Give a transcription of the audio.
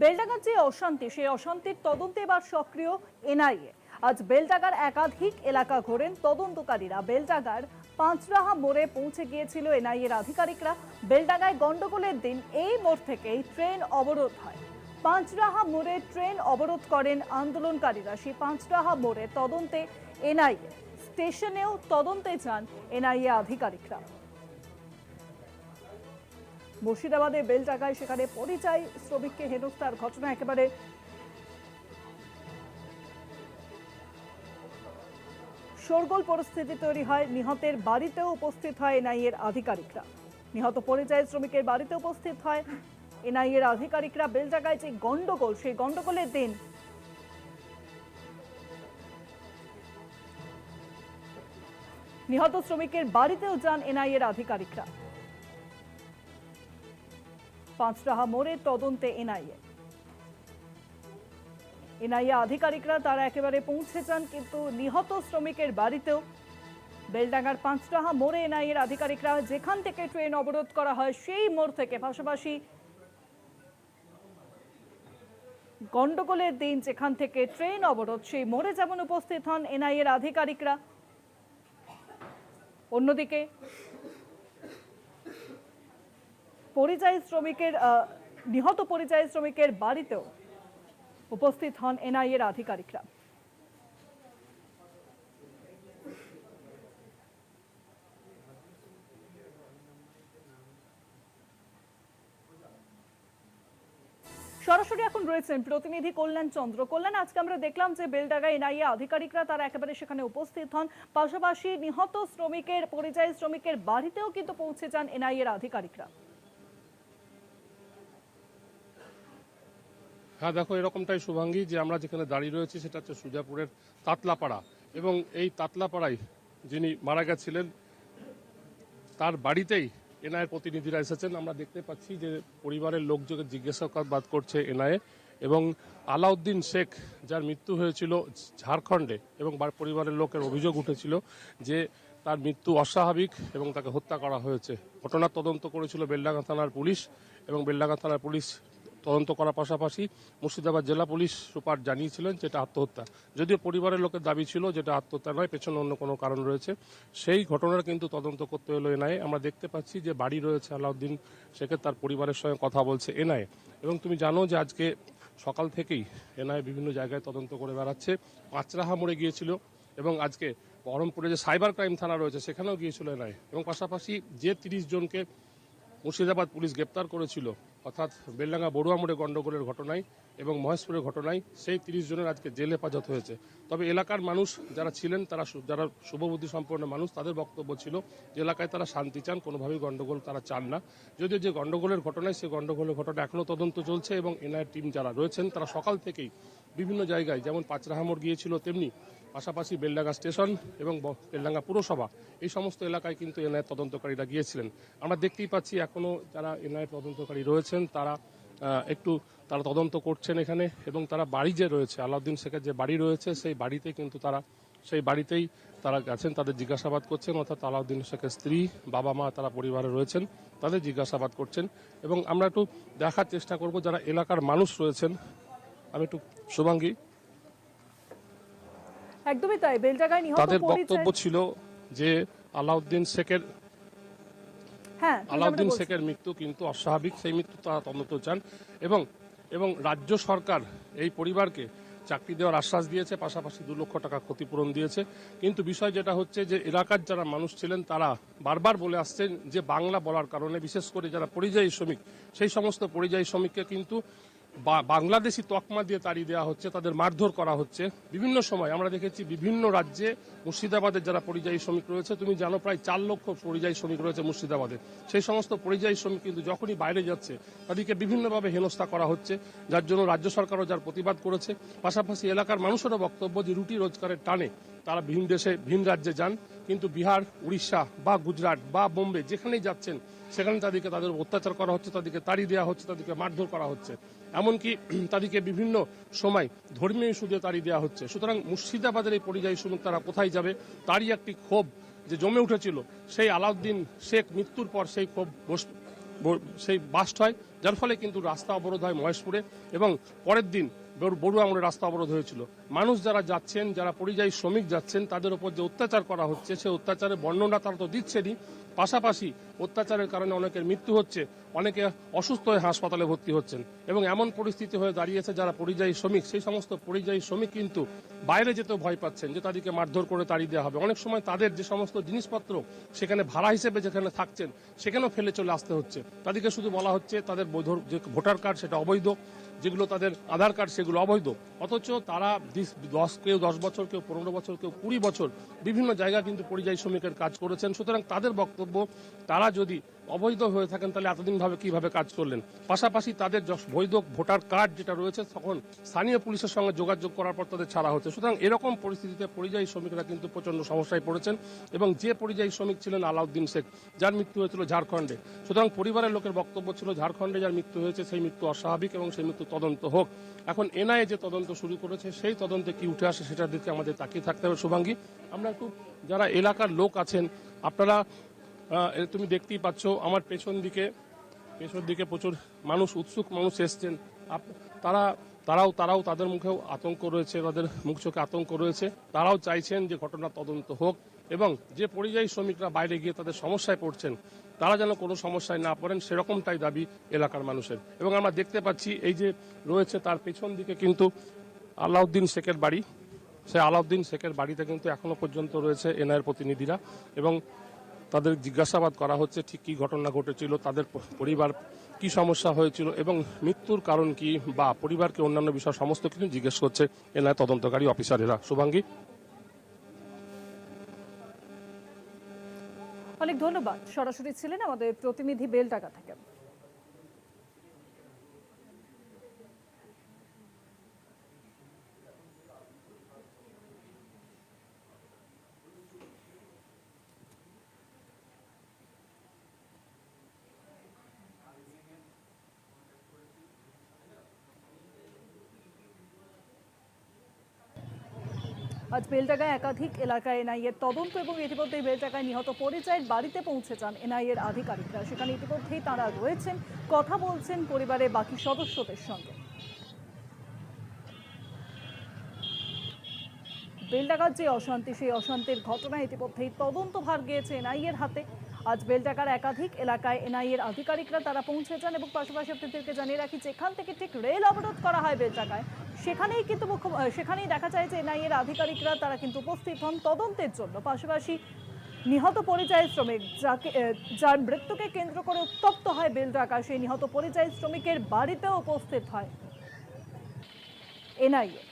বেলডাঙ্গার যে অশান্তি, সেই অশান্তির তদন্তে এবার সক্রিয় এনআইএ। আজ বেলডাঙ্গার একাধিক এলাকা ঘোরেন তদন্তকারীরা। বেলডাঙ্গার পাঁচরাহা মোড়ে পৌঁছে গিয়েছিল এনআইএর আধিকারিকরা। বেলডাঙ্গায় গন্ডগোলের দিন এই মোড় থেকেই ট্রেন অবরোধ হয়। পাঁচরাহা মোড়ে ট্রেন অবরোধ করেন আন্দোলনকারীরা। সেই পাঁচরাহা মোড়ে তদন্তে এনআইএ, স্টেশনেও তদন্তে যান এনআইএ আধিকারিকরা। মুর্শিদাবাদে বেলডাঙ্গায় সেখানে পরিযায়ী শ্রমিককে হেনস্থার ঘটনা, একেবারে শোরগোল পরিস্থিতি তৈরি হয়। নিহতের বাড়িতেও উপস্থিত হয় এনআইএর আধিকারিকরা। নিহত পরিযায়ী শ্রমিকের বাড়িতে উপস্থিত হয় এনআইএর আধিকারিকরা। বেলডাঙ্গায় যে গন্ডগোল, সেই গন্ডগোলের দিন নিহত শ্রমিকের বাড়িতেও যান এনআইএর আধিকারিকরা। পাঁচরাহা মোড়ের তদন্তে এনআইএ আধিকারিকরা তারা একেবারে পৌঁছে যান, কিন্তু নিহত শ্রমিকের বাড়িতেও বেলডাঙ্গার পাঁচরাহা মোড়ে এনআইএর আধিকারিকরা যেখান থেকে ট্রেন অবরোধ করা হয় সেই মোড় থেকে, পাশাপাশি গন্ডগোলের দিন যেখান থেকে ট্রেন অবরোধ সেই মোড়ে যেমন উপস্থিত হন এনআইএর আধিকারিকরা, অন্যদিকে নিহত পরিযায়ী শ্রমিকের বাড়িতেও উপস্থিত হন এনআইএর আধিকারিকরা। সরাসরি এখন রয়েছেন প্রতিনিধি কল্যাণ চন্দ্র। কল্যাণ, আজকে আমরা দেখলাম যে বেলডাঙ্গা এনআইএ আধিকারিকরা তারা একেবারে সেখানে উপস্থিত হন, পাশাপাশি নিহত পরিযায়ী শ্রমিকের বাড়িতেও কিন্তু পৌঁছে যান এনআইএর আধিকারিকরা। হ্যাঁ দেখো, এরকমটাই শুভাঙ্গী, যে আমরা যেখানে দাঁড়িয়ে রয়েছি সেটা হচ্ছে সুজাপুরের তাতলাপাড়া, এবং এই তাতলাপাড়ায় যিনি মারা গেছিলেন তার বাড়িতেই এনআইএর প্রতিনিধিরা এসেছেন। আমরা দেখতে পাচ্ছি যে পরিবারের লোকজনকে জিজ্ঞাসাবাদ করছে এনআইএ, এবং আলাউদ্দিন শেখ যার মৃত্যু হয়েছিল ঝাড়খণ্ডে, এবং পরিবারের লোকের অভিযোগ উঠেছিল যে তার মৃত্যু অস্বাভাবিক এবং তাকে হত্যা করা হয়েছে। ঘটনার তদন্ত করেছিল বেলডাঙ্গা থানার পুলিশ, এবং বেলডাঙ্গা থানার পুলিশ তদন্ত করার পাশাপাশি মুর্শিদাবাদ জেলা পুলিশ সুপার জানিয়েছিলেন যেটা আত্মহত্যা, যদিও পরিবারের লোকের দাবি ছিল যেটা আত্মহত্যা নয়, পেছনে অন্য কোনো কারণ রয়েছে। সেই ঘটনার কিন্তু তদন্ত করতে হলো এনআইএ। আমরা দেখতে পাচ্ছি যে বাড়ি রয়েছে আলাউদ্দিন শেখের, তার পরিবারের সঙ্গে কথা বলছে এনআইএ, এবং তুমি জানো যে আজকে সকাল থেকেই এনআইএ বিভিন্ন জায়গায় তদন্ত করে বেড়াচ্ছে। পাঁচরাহা মোড়ে গিয়েছিল, এবং আজকে বহরমপুরে যে সাইবার ক্রাইম থানা রয়েছে সেখানেও গিয়েছিল এনআইএ, এবং পাশাপাশি যে 30 জনকে মুর্শিদাবাদ পুলিশ গ্রেপ্তার করেছিল, অর্থাৎ বেলডাঙ্গা বড়ুয়া মোড়ে গন্ডগোলের ঘটনায় এবং মহেশপুরের ঘটনায়, সেই 30 জনের আজকে জেলে হেফাজত হয়েছে। তবে এলাকার মানুষ যারা ছিলেন, যারা শুভবুদ্ধি সম্পন্ন মানুষ, তাদের বক্তব্য ছিল যে এলাকায় তারা শান্তি চান, কোনোভাবেই গন্ডগোল তারা চান না। যদিও যে গন্ডগোলের ঘটনায়, সেই গন্ডগোলের ঘটনা এখনও তদন্ত চলছে, এবং এনআইএর টিম যারা রয়েছেন তারা সকাল থেকেই বিভিন্ন জায়গায়, যেমন পাঁচরাহা মোড় গিয়েছিল, তেমনি পাশাপাশি বেলডাঙ্গা স্টেশন এবং বেলডাঙ্গা পুরসভা, এই সমস্ত এলাকায় কিন্তু এনআইএর তদন্তকারীরা গিয়েছিলেন। আমরা দেখতেই পাচ্ছি এখনও যারা এনআইএর তদন্তকারী রয়েছেন তারা তারা তদন্ত করছেন এখানে, এবং তারা বাড়ি যে রয়েছে আলাউদ্দিন শেখের যে বাড়ি রয়েছে সেই বাড়িতেই তারা গেছেন, তাদের জিজ্ঞাসাবাদ করছেন, অর্থাৎ আলাউদ্দিন শেখের স্ত্রী, বাবা মা তারা পরিবারে রয়েছেন, তাদের জিজ্ঞাসাবাদ করছেন। এবং আমরা একটু দেখার চেষ্টা করব যারা এলাকার মানুষ রয়েছেন। আমি একটু শুভাঙ্গী, একদমই তাই, বেলডাঙ্গায় নিহত তাদের বক্তব্য ছিল যে আলাউদ্দিন শেখের মৃত্যু কিন্তু অস্বাভাবিক, সেই মৃত্যু তারা তদন্ত চান, এবং রাজ্য সরকার এই পরিবারকে চাকরি দেওয়ার আশ্বাস দিয়েছে, পাশাপাশি 2 লক্ষ টাকা ক্ষতিপূরণ দিয়েছে। কিন্তু বিষয় যেটা হচ্ছে যে এলাকার যারা মানুষ ছিলেন তারা বারবার বলে আসছেন যে বাংলা বলার কারণে, বিশেষ করে যারা পরিযায়ী শ্রমিক, সেই সমস্ত পরিযায়ী শ্রমিককে কিন্তু বাংলাদেশি তকমা দিয়ে তাড়িয়ে দেওয়া হচ্ছে, তাদের মারধর করা হচ্ছে। বিভিন্ন সময় আমরা দেখেছি বিভিন্ন রাজ্যে, মুর্শিদাবাদের যারা পরিযায়ী শ্রমিক রয়েছে, তুমি জানো প্রায় 4 লক্ষ পরিযায়ী শ্রমিক রয়েছে মুর্শিদাবাদে। সেই সমস্ত পরিযায়ী শ্রমিক কিন্তু যখনই বাইরে যাচ্ছে তাদেরকে বিভিন্নভাবে হেনস্থা করা হচ্ছে, যার জন্য রাজ্য সরকারও যার প্রতিবাদ করেছে। পাশাপাশি এলাকার মানুষেরও বক্তব্য যে রুটি রোজগারের টানে তারা ভিন রাজ্যে যান, কিন্তু বিহার, উড়িষ্যা বা গুজরাট বা বোম্বে যেখানেই যাচ্ছেন সেখানে তাদের অত্যাচার করা হচ্ছে, তাদেরকে তাড়িয়ে দেওয়া হচ্ছে, তাদেরকে মারধর করা হচ্ছে, এমনকি তাদেরকে বিভিন্ন সময় ধর্মীয় ইস্যুতে তাড়িয়ে দেওয়া হচ্ছে। সুতরাং মুর্শিদাবাদের এই পরিযায়ী শ্রমিক তারা কোথায় যাবে, তারই একটি ক্ষোভ যে জমে উঠেছিল সেই আলাউদ্দিন শেখ মৃত্যুর পর, সেই ক্ষোভ সেই বাস্ট হয়, যার ফলে কিন্তু রাস্তা অবরোধ হয় মহেশপুরে এবং পরের দিন বড়ুয়া মোড়ে রাস্তা অবরোধ হয়েছিল। মানুষ যারা যাচ্ছেন, যারা পরিযায়ী শ্রমিক যাচ্ছেন, তাদের উপর যে অত্যাচার করা হচ্ছে সে অত্যাচারের বর্ণনা তারা তো দিচ্ছেনই, পাশাপাশি অত্যাচারের কারণে অনেকের মৃত্যু হচ্ছে, অনেকে অসুস্থ হয়ে হাসপাতালে ভর্তি হচ্ছেন এবং এমন পরিস্থিতি হয়ে দাঁড়িয়েছে যারা পরিযায়ী শ্রমিক, সেই সমস্ত পরিযায়ী শ্রমিক কিন্তু বাইরে যেতেও ভয় পাচ্ছেন যে তাদেরকে মারধর করে তাড়িয়ে দেওয়া হবে। অনেক সময় তাদের যে সমস্ত জিনিসপত্র সেখানে ভাড়া হিসেবে যেখানে থাকছেন সেখানেও ফেলে চলে আসতে হচ্ছে। তাদেরকে শুধু বলা হচ্ছে তাদের বৈধ যে ভোটার কার্ড সেটা অবৈধ, যেগুলো তাদের আধার কার্ড সেগুলো অবৈধ, অথচ তারা কেউ 10 বছর, কেউ 15 বছর, কেউ 20 বছর বিভিন্ন জায়গায় কিন্তু পরিযায়ী শ্রমিকের কাজ করেছেন। সুতরাং তাদের বক্তব্য, তারা যদি অবৈধ হয়ে থাকেন তাহলে এতদিন কিভাবে কাজ করলেন। পাশাপাশি তাদের বৈধ ভোটার কার্ড যেটা রয়েছে তখন স্থানীয় পুলিশের সঙ্গে যোগাযোগ করার পর তাদের ছাড়া হচ্ছে। সুতরাং এরকম পরিস্থিতিতে পরিযায়ী শ্রমিকরা কিন্তু প্রচন্ড সমস্যায় পড়েছেন এবং যে পরিযায়ী শ্রমিক ছিলেন আলাউদ্দিন শেখ, যার মৃত্যু হয়েছিল ঝাড়খণ্ডে। সুতরাং পরিবারের লোকের বক্তব্য ছিল ঝাড়খণ্ডে যার মৃত্যু হয়েছে সেই মৃত্যু অস্বাভাবিক এবং সেই মৃত্যু তদন্ত হোক। এখন এনআইএ যে তদন্ত শুরু করেছে সেই তদন্তে কি উঠে আসে সেটার দিকে আমাদের তাকিয়ে থাকতে হবে। শুভাঙ্গী, আমরা একটু যারা এলাকার লোক আছেন, আপনারা তুমি দেখতেই পাচ্ছ আমার পেছন দিকে প্রচুর মানুষ, উৎসুক মানুষ এসছেন। তারাও তাদের মুখেও আতঙ্ক রয়েছে, তাদের মুখ চোখে আতঙ্ক রয়েছে। তারাও চাইছেন যে ঘটনা তদন্ত হোক এবং যে পরিযায়ী শ্রমিকরা বাইরে গিয়ে তাদের সমস্যায় পড়ছেন তারা যেন কোনো সমস্যায় না পড়েন, সেরকমটাই দাবি এলাকার মানুষের। এবং আমরা দেখতে পাচ্ছি এই যে রয়েছে তার পেছন দিকে কিন্তু আলাউদ্দিন শেখের বাড়ি, সেই আলাউদ্দিন শেখের বাড়িতে কিন্তু এখনো পর্যন্ত রয়েছে এনআইএর প্রতিনিধিরা এবং তাদের জিজ্ঞাসাবাদ করা হচ্ছে ঠিক কী ঘটনা ঘটেছিল, তাদের পরিবার কি সমস্যা হয়েছিল এবং মৃত্যুর কারণ কি বা পরিবারকে অন্যান্য বিষয় সমস্ত কিছু জিজ্ঞেস করছে এনআইএ তদন্তকারী অফিসারেরা। শুভাঙ্গী, অনেক ধন্যবাদ। সরাসরি ছিলেন আমাদের প্রতিনিধি বেলডাঙ্গা থেকে। আজ বেলডাঙ্গায় একাধিক এলাকায় এনআইএর তদন্ত এবং ইতিমধ্যেই বেলডাঙ্গায় নিহত পরিযায়ীর বাড়িতে পৌঁছে যান এনআইএর আধিকারিকরা। সেখানে ইতিমধ্যেই তারা রয়েছেন, কথা বলছেন পরিবারের বাকি সদস্যদের সঙ্গে। বেলডাঙ্গার যে অশান্তি, সেই অশান্তির ঘটনায় ইতিমধ্যেই তদন্তভার গিয়েছে এনআইএর হাতে। আজ বেলডাঙ্গার একাধিক এলাকায় এনআইএর আধিকারিকরা তারা পৌঁছে যান এবং পাশাপাশি আপনাদেরকে জানিয়ে রাখি যেখান থেকে ঠিক রেল অবরোধ করা হয় বেলডাঙ্গায়, সেখানেই কিন্তু সেখানেই দেখা যায় যে এনআইএর আধিকারিকরা তারা কিন্তু উপস্থিত হন তদন্তের জন্য। পাশাপাশি নিহত পরিযায়ী শ্রমিক যার মৃত্যুকে কেন্দ্র করে উত্তপ্ত হয় বেলডাঙ্গা, সেই নিহত পরিযায়ী শ্রমিকের বাড়িতেও উপস্থিত হয় এনআইএ।